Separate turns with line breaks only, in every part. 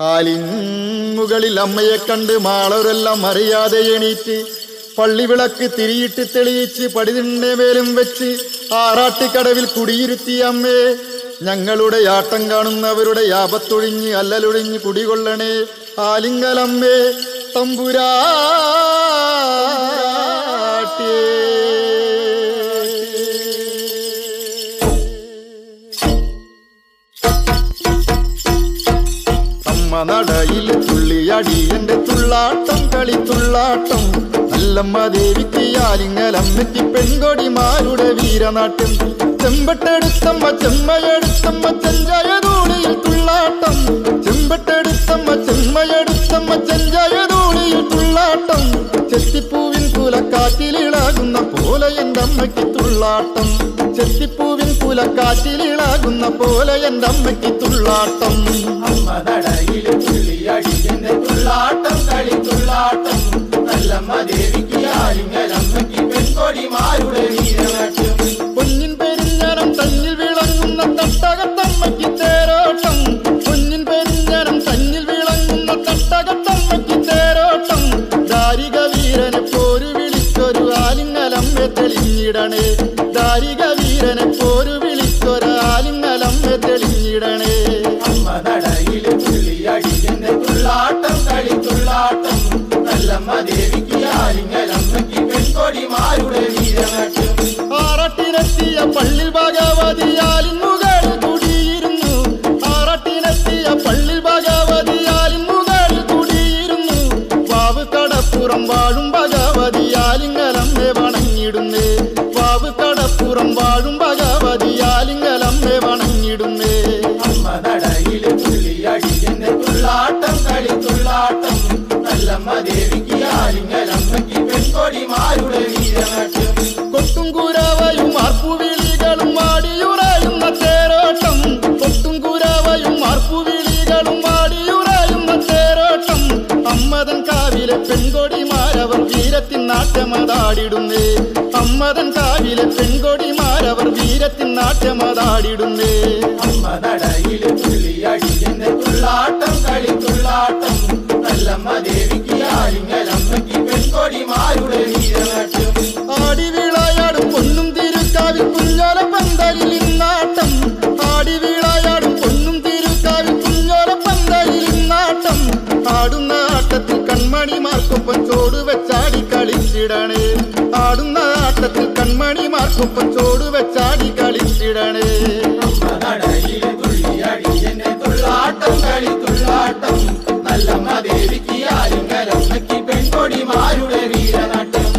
ആലിമുകളിൽ അമ്മയെ കണ്ട് മാളവരെല്ലാം അറിയാതെ എണീറ്റ് പള്ളിവിളക്ക് തിരിയിട്ട് തെളിയിച്ച് പടിതിന്റെ മേലും വെച്ച് ആറാട്ടിക്കടവിൽ കുടിയിരുത്തിയ അമ്മേ, ഞങ്ങളുടെ ആട്ടം കാണുന്നവരുടെ ആപത്തൊഴിഞ്ഞ് അല്ലലൊഴിഞ്ഞ് കുടികൊള്ളണേ. ആലിങ്കലമ്മേ തമ്പുരാട്ടി. നടയിൽ തുള്ളിയടി എന്റെ തുള്ളാട്ടം കളിത്തുള്ളാട്ടം. നല്ലമ്മ ദേവിക്ക് ആലിങ്ങലമ്മയ്ക്ക് പെൺകൊടിമാരുടെ വീരനാട്യം. ചെമ്പട്ടെടുത്തമ്മ ചെമ്മയെടുത്തമ്മ ചെഞ്ചയതൂളിയിൽ തുള്ളാട്ടം. ചെമ്പട്ടെടുത്തമ്മ ചെമ്മയെടുത്തമ്മ ചെഞ്ചയതൂളിയിൽ തുള്ളാട്ടം. ചെത്തിപ്പൂവിൻ കുലക്കാറ്റിലിളാകുന്ന പോലെ എന്റെ അമ്മയ്ക്ക് തുള്ളാട്ടം. ചെത്തിപ്പൂവിൻ കുലക്കാറ്റിലിളാകുന്ന പോലെ എന്റെ അമ്മയ്ക്ക് തുള്ളാട്ടം.
തുള്ളാട്ടം കളിത്തുള്ളാട്ടം. നല്ലമ്മ ദേവിക്ക് ആലിങ്ങലമ്മയ്ക്ക് പെൺകൊടിമാരുടെ വീരനാട്യം.
പൊന്നിൻ പെരിഞ്ഞനം തന്നിൽ വിളങ്ങുന്ന തട്ടകത്തമ്മയ്ക്ക് തേരോട്ടം. പൊന്നിൻ പെരിഞ്ഞനം തന്നിൽ വിളങ്ങുന്ന തട്ടകത്തമ്മയ്ക്ക് തേരോട്ടം. ദാരിക വീരനെ പോരു വിളിച്ചൊരു ആലിങ്ങലമ്മെ തെളിഞ്ഞിടണേ. ദാരിക വീരനെ പോരു വിളിച്ചൊരു ആലിങ്ങലമ്മെ തെളിഞ്ഞിടണേ.
തുള്ളാട്ടം കളിത്തുള്ളാട്ടം. നല്ലമ്മ ദേവിക്ക് ആലിങ്ങലമ്മയ്ക്ക് പെൺകൊടിമാരുടെ വീരനാട്യം.
ആറട്ടിനെത്തിയ പള്ളിൽ ഭഗവതി ആലിൻമുകളിൽ കുടിയിരുന്നു. ആറട്ടിനെത്തിയ പള്ളിൽ ഭഗവതി ആലിൻമുകളിൽ കുടിയിരുന്നു. വാവ് കടപ്പുറം വാഴും ഭഗവതി ആലിങ്ങലമ്മെ വണങ്ങിടുന്നേ. വാവ് കടപ്പുറം വാഴും ഭഗവതി ആലിങ്ങലമ്മെ വണങ്ങിടുന്നേ.
തുള്ളാട്ടം കളിത്തുള്ളാട്ടം. നല്ലമ്മ ദേവിക്ക് ആലിങ്ങലമ്മയ്ക്ക് പെൺകൊടിമാരുടെ വീരനാട്യം.
കൊട്ടും കുരവയും മാർപ്പുവിളികളും വാടിയുറയുന്ന തേരോട്ടം. കൊട്ടും കുരവയും മാർപ്പുവിളികളും വാടിയുറയുന്ന തേരോട്ടം. അമ്മതൻ കാവിലെ പെൺകൊടിമാരവർ വീരത്തിൻ നാട്യമതാടിടുന്നേ. അമ്മതൻ കാവിലെ പെൺകൊടിമാരവർ വീരത്തിൻ നാട്യമതാടിടുന്നേ.
തുള്ളാട്ടം കളിത്തുള്ളാട്ടം. നല്ലമ്മ ദേവിക്ക് ആലിങ്ങലമ്മയ്ക്ക് പെൺകൊടിമാരുടെ വീരനാട്യം.
ആടി വിളയാടും പൊന്നും തിരുക്കാവിൽ കുഞ്ഞോല പന്തലിൽ ഇന്നാട്ടം. ആടി വിളയാടും പൊന്നും തിരുക്കാവിൽ കുഞ്ഞോല പന്തലിൽ ഇന്നാട്ടം. ആടുന്ന ആട്ടത്തിൽ കൺമണിമാർക്കൊപ്പം ചോടുവെച്ചാടി കളിച്ചിടണേ. ആടുന്ന ആട്ടത്തിൽ കൺമണിമാർക്കൊപ്പം ചോടുവെച്ചാടി കളിച്ചിടണേ.
തുള്ളാട്ടം കളിത്തുള്ളാട്ടം. നല്ലമ്മ ദേവിക്ക് ആലിങ്ങലമ്മയ്ക്ക് പെൺകൊടിമാരുടെ വീരനാട്യം.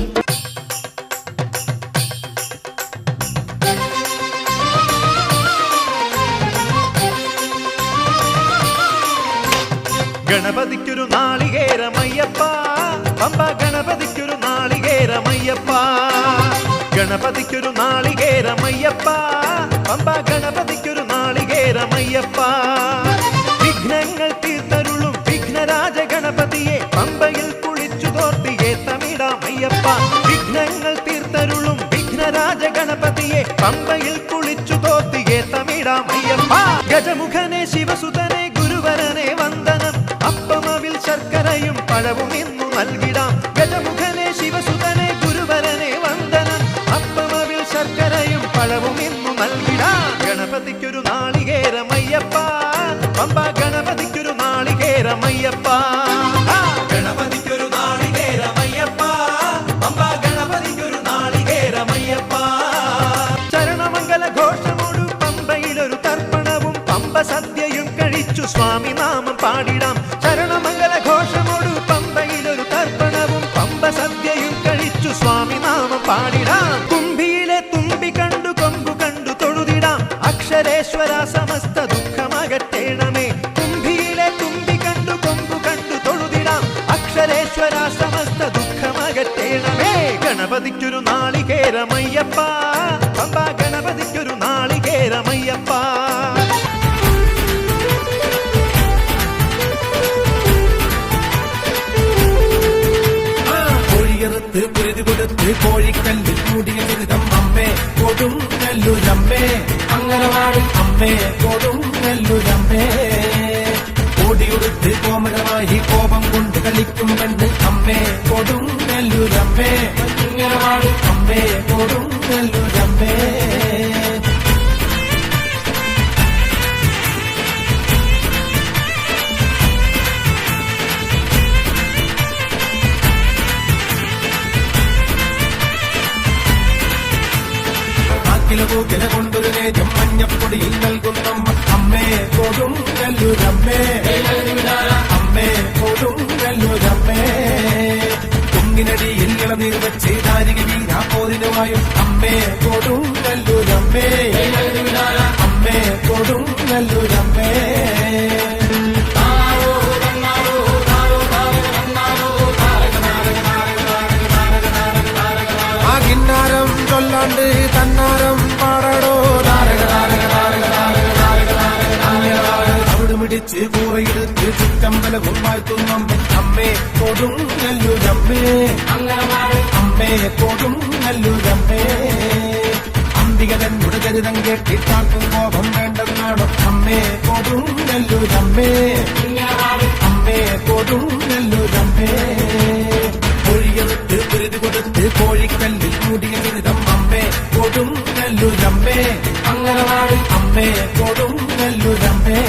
ഗണപതിക്കൊരു നാളികേരമയ്യപ്പ. പമ്പ ഗണപതിക്കൊരു നാളികേരമയ്യപ്പ. ഗണപതിക്കൊരു നാളികേരമയ്യപ്പ. പമ്പ ഗണപതിക്കൊരു നാളികേരമയ്യപ്പ. വിഘ്നങ്ങൾ തീർത്തരുളും വിഘ്നരാജ ഗണപതിയെ പമ്പയിൽ കുളിച്ചു തോർത്തിയെ തമിഴാമയ്യപ്പ. വിഘ്നങ്ങൾ തീർത്തരുളും വിഘ്നരാജ ഗണപതിയെ പമ്പയിൽ കുളിച്ചു തോർത്തിയെ തമിഴാമയ്യപ്പ. ഗജമുഖനെ ശിവസുതനെ ഗുരുവരനെ വന്ദനം. അപ്പമവിൽ ശർക്കരയും പഴവും ഇന്നു നൽകിടാം. ഗജമുഖനെ ശിവസുതനെ ഗുരുവരനെ വന്ദനം. അപ്പമവിൽ ശർക്കരയും പഴവും ഇന്നു നൽകിടാം. ഗണപതിക്കൊരു നാളികേരമയ്യപ്പ. പമ്പ ഗണപതിക്കൊരു നാളികേരമയ്യപ്പ. ഗണപതിക്കൊരു നാളികേരമയ്യപ്പ. പമ്പ ഗണപതിക്കൊരു നാളികേരമയ്യപ്പ. ചരണമംഗല ഘോഷമോടു പമ്പയിലൊരു തർപ്പണവും പമ്പ സദ്യയും കഴിച്ചു സ്വാമി നാമം പാടിടാം. ചരണമംഗല ഘോഷമോടു പമ്പയിലൊരു തർപ്പണവും പമ്പ സദ്യയും കഴിച്ചു സ്വാമി നാമം പാടിടാം. കുംഭിയിലെ തുമ്പി കണ്ടു കൊമ്പു കണ്ടു തൊഴുതിടാം. അക്ഷരേശ്വര സമസ്ത ദുഃഖമകറ്റേണമേ. കുംഭിയിലെ തുമ്പി കണ്ടു കൊമ്പു കണ്ടു തൊഴുതിടാം. അക്ഷരേശ്വര സമസ്ത ദുഃഖമകറ്റേണമേ. ഗണപതിക്കൊരു നാളികേരമയ്യപ്പ. പമ്പ ഗണപതിക്കൊരു നാളികേരമയ്യപ്പ.
കുരുതി കൊടുത്ത് കോഴിക്കല്ലിൽ കൂടിയ ദുരിതം അമ്മേ കൊടുങ്ങല്ലൂരമ്മേ. അംഗനവാടി അമ്മേ കൊടുങ്ങല്ലൂരമ്മേ. മുടിയുടുത്ത് കോമരമായി കോപം കൊണ്ട് കളിക്കും കണ്ട് അമ്മേ കൊടുങ്ങല്ലൂരമ്മേ ഇങ്ങനെ പാടും അമ്മേ കൊടുങ്ങല്ലൂരമ്മേ. കില കൊണ്ടൊരു നേരം മഞ്ഞപ്പൊടിയിൽ നൽകുന്നമ്മ അമ്മേ കൊടുങ്ങല്ലൂരമ്മേ അമ്മേ കൊടുങ്ങല്ലൂരമ്മേ. കുങ്ങിനടിയിൽ ഇളനീർ വെച്ച് നാരിക വീരാപ്പോരിനുമായും അമ്മേ കൊടുങ്ങല്ലൂരമ്മേ അമ്മേ കൊടുങ്ങല്ലൂരമ്മേ. ആ കിന്നാരം ചൊല്ലാണ്ട് തന്നാരം പാടടോ അവിടെ മിടിച്ച് കൂറയെടുത്ത് ചുറ്റമ്പലവും വാഴ്ത്തുന്നമ്മ അമ്മേ കൊടുങ്ങല്ലൂരമ്മേ അമ്മേ കൊടുങ്ങല്ലൂരമ്മേ. അംബികതന്നുടെ ചരിതം കേട്ടിട്ടാർക്കും കോപം വേണ്ടെന്നാണോ അമ്മേ കൊടുങ്ങല്ലൂരമ്മേ അമ്മേ കൊടുങ്ങല്ലൂരമ്മേ. പൊഴിയെടുത്ത് കുരുതി കൊടുത്ത് കോഴിക്കല്ലിൽ മൂടിയ ചരിതം അമ്മേ കൊടുങ്ങല്ലൂരമ്മേ അംഗനവാടി അമ്മേ കൊടുങ്ങല്ലൂരമ്മേ.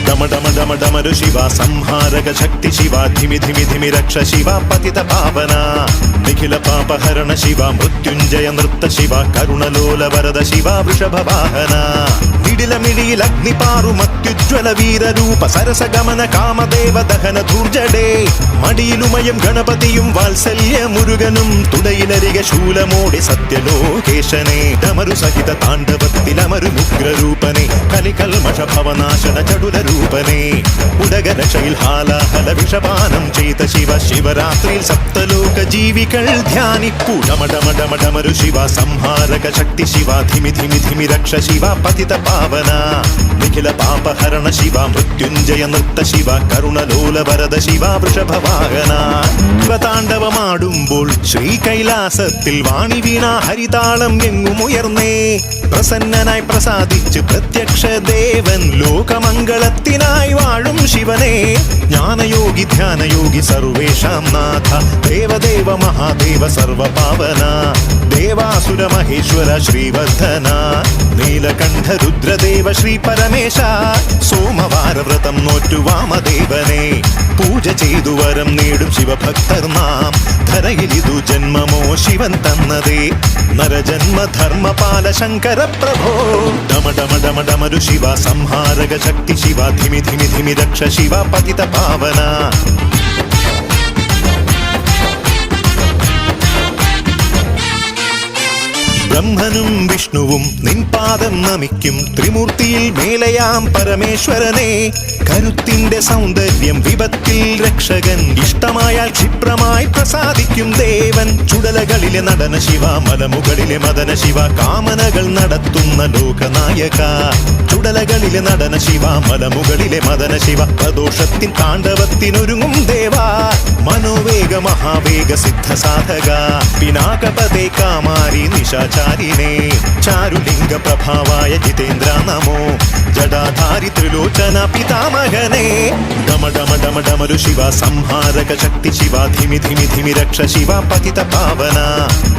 डमडमडमडमरु शिवा संहारक शक्ति शिवा धिमि धिमि धिमि रक्ष शिवा पतित पावना निखिल पापहरण शिवा मृत्युंजय नृत्त शिवा करुणलोल वरद शिवा वृषभ वाहना निडिलमिडिल अग्निपारु मत्युज्वल वीर रूप सरस गमन कामदेव दहन धूर्जडे मडियिलुमयं गणपतियुं वात्सल्य मुरुगनुं तुडयिलरिगे शूलमोडि सत्यलोकेशने डमरु सहित ताण्डवत्तिलमरु उग्ररूपने कलिकल्मष भवनाशन चडुल रूपने ഉടകരക്ഷയിൽ ഹാലാഹല വിഷപാനം ചെയ്ത ശിവ ശിവരാത്രിയിൽ സപ്തലോക ജീവികൾ ധ്യാനിപ്പു ഡമഡമഡമഡമരു ശിവ സംഹാരക ശക്തി ശിവ ധിമി ധിമി ധിമി രക്ഷ ശിവ പതിത പാവന നിഖില പാപഹരണ ശിവ മൃത്യുഞ്ജയ നൃത്ത ശിവ കരുണലോല വരദ ശിവ വൃഷഭവാഹന ശിവതാണ്ഡവമാടുമ്പോൾ ശ്രീ കൈലാസത്തിൽ വാണി വീണ ഹരിതാളം എങ്ങും ഉയർന്നേ പ്രസന്നനായി പ്രസാദിച്ച് പ്രത്യക്ഷ ദേവൻ ലോകമംഗളത്തിനായി വാഴും ശിവനെ ജ്ഞാനയോഗി ധ്യാനയോഗി സർവേഷാം നാഥ ദേവദേവ മഹാദേവ സർവപാവന ദേവാസുര മഹേശ്വര ശ്രീവർദ്ധന നീലകണ്ഠ രുദ്രദേവ ശ്രീ പരമേശ സോമവാര വ്രതം നോറ്റു വാമദേവനെ പൂജ ചെയ്തു വരം നേടും ശിവഭക്തർ നാം ധരയിലിതു ജന്മമോ ശിവൻ തന്നതേ നരജന്മ ധർമ്മപാല ശങ്കര പ്രഭോ ഡമഡമഡമഡമരു ശിവ സംഹാരക ശക്തി ശിവ ധിമി ധിമി ധിമി രക്ഷ ശിവ പതിത പാവന ബ്രഹ്മനും വിഷ്ണുവും നിൻപാദം നമിക്കും ത്രിമൂർത്തിയിൽ മേലയാം പരമേശ്വരനെ കരുത്തിന്റെ സൗന്ദര്യം വിപത്തിൽ രക്ഷകൻ ഇഷ്ടമായാൽ ക്ഷിപ്രമായി പ്രസാദിക്കും ദേവൻ ചുടലകളിലെ നടന ശിവ മലമുകളിലെ മദന ശിവ കാമനകൾ നടത്തുന്ന ലോകനായക ചുടലകളിലെ നടന ശിവ മലമുകളിലെ മദന ശിവ പ്രദോഷത്തിൻ താണ്ഡവത്തിനൊരുങ്ങും ദേവ മനോവേഗ മഹാവേഗ സിദ്ധ സാധക പിനാകപതേ കാമാരി നിശാചാരിണേ ചാരുലിംഗ പ്രഭാവായ ജിതേന്ദ്ര നമോ ജടാധാരി ത്രിലോചന പിതാമഹനേ ഡമഡമഡമഡമരു ശിവ സംഹാരക ശക്തി ശിവ ധിമി ധിമി ധിമി രക്ഷ ശിവ പതിത പാവന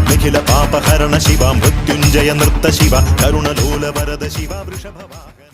നിഖില പാപഹരണ ശിവ മൃത്യുഞ്ജയ നൃത്ത ശിവ കരുണലോല വരദ ശിവ വൃഷഭവാഹന